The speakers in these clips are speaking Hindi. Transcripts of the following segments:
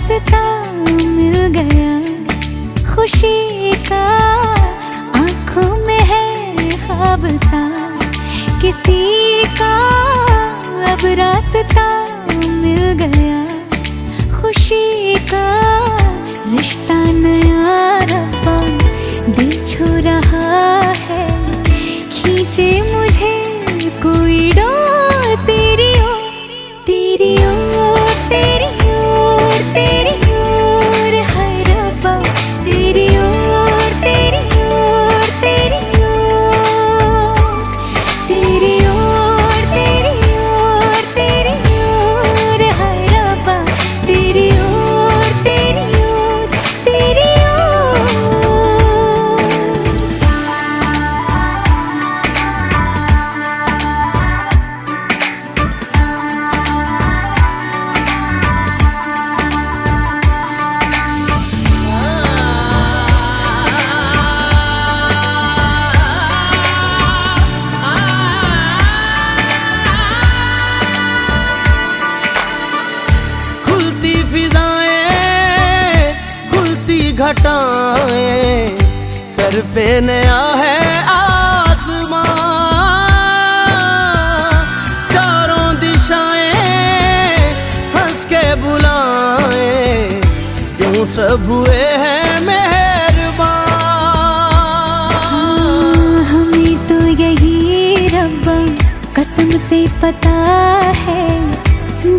रास्ता मिल गया खुशी का, आंखों में है ख्वाब सा किसी का। अब रास्ता मिल गया खुशी का, रिश्ता नया रब्बा दिल छू रहा है, खींचे मुझे कोई डोर तेरी ओर, तेरी ओर, तेरी ओर, तेरी ओर है रब्बा, तेरी ओर, तेरी ओर, तेरी ओर, तेरी ओर, तेरी ओर, तेरी ओर है रब्बा, तेरी ओर, तेरी ओर, तेरी ओर। खुलती फिजाएं, खुलती घटाएं, सर पे नया है आसमां, चारों दिशाएं हंस के बुलाएं, यूं सब हुए हैं मेहरबान। हमें तो यही रब्बा कसम से पता है,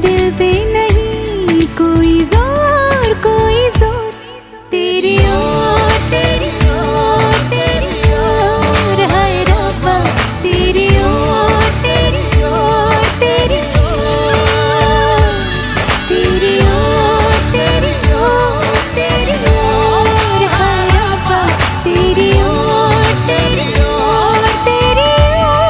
दिल पे नहीं कोई जोर, कोई जोर, तेरी ओर, तेरी ओर, तेरी ओर है रब्बा, तेरी ओर, तेरी ओर, तेरी ओर, तेरी ओर, तेरी ओर, तेरी ओर है रब्बा, तेरी ओर, तेरी ओर, तेरी ओर।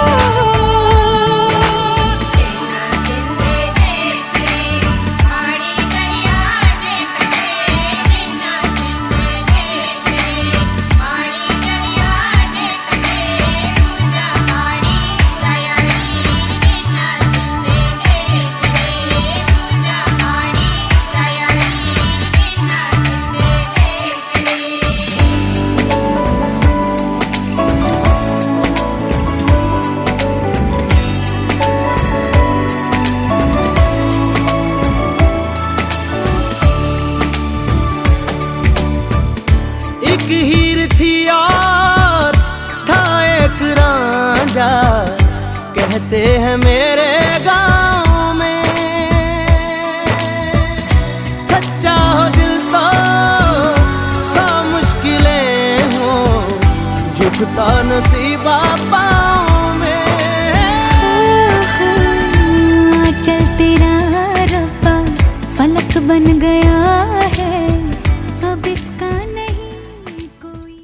एक हीर थी और था एक रांझा, कहते हैं मेरे गांव में, सच्चा हो दिल तो सौ मुश्किलें हो, झुकता नसीबा पाँव में। चल तेरा रब्बा फलक बन गया है, अब इसका नहीं कोई।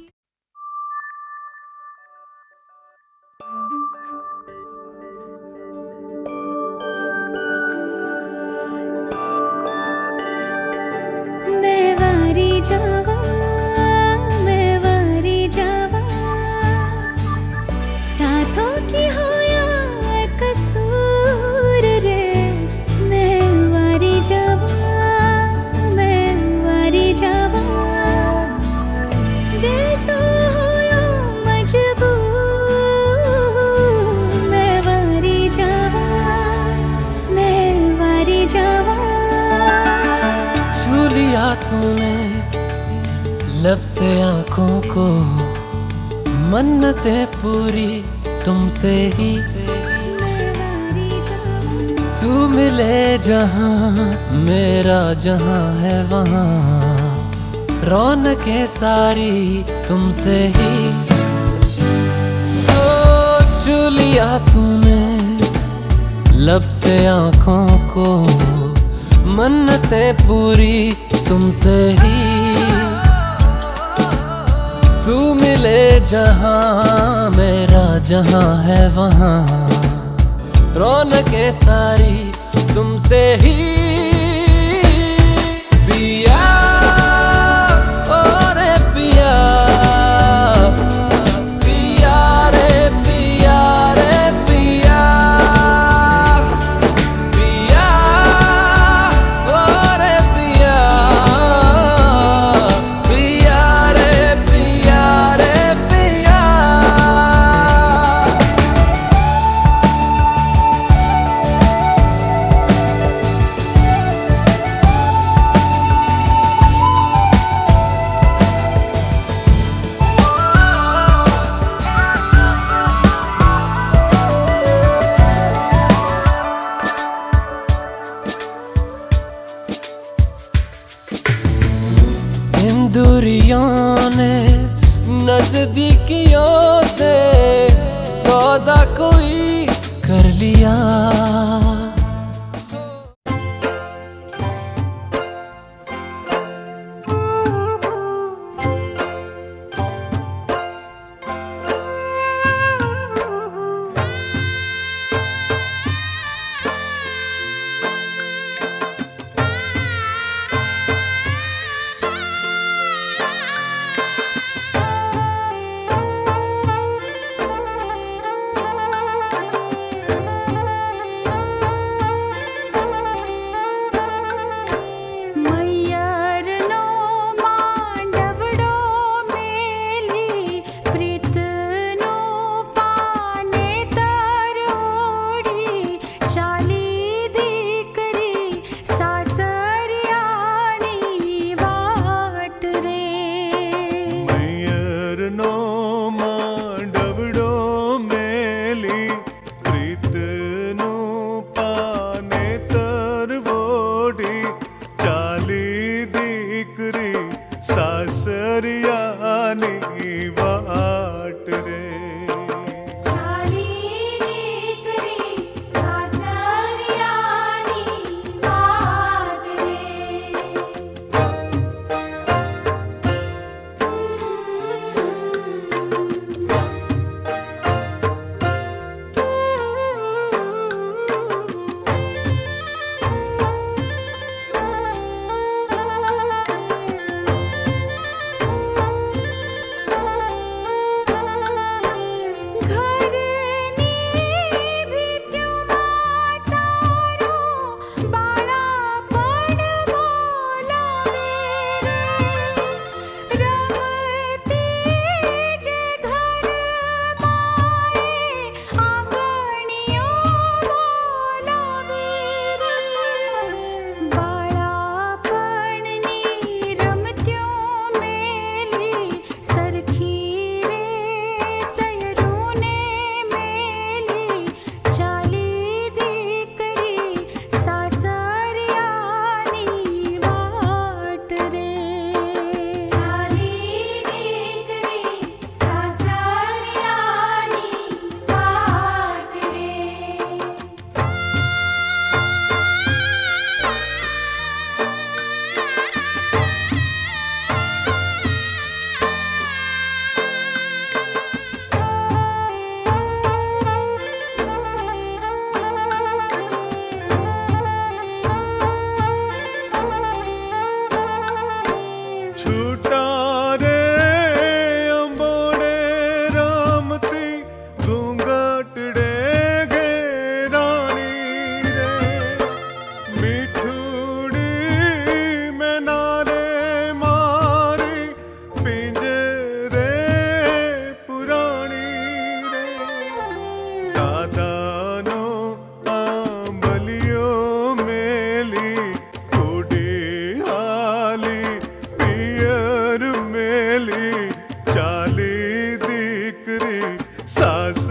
मैं वारी जावा, मैं वारी जावा, साथों की हो या कसूर रे, मैं वारी जावा, मैं वारी जावा, दिल तो हो या मजबूर, मैं वारी जावा, मैं वारी जावा। छू लिया तूने लब से आंखों को, मन्नतें पूरी तुमसे ही, तू मिले जहां मेरा जहां है वहां, रौनकें सारी तुमसे ही। ओ छू लिया तूने लब से आंखों को, मन्नतें पूरी तुमसे ही, तू मिले जहां मेरा जहां है वहां, रौनकें सारी तुमसे ही। पिया ओ रे पिया, पिया रे पिया रे पिया, पिया ओ रे पिया, नजदीकियों से सौदा कोई कर लिया। चाली दीकरी सास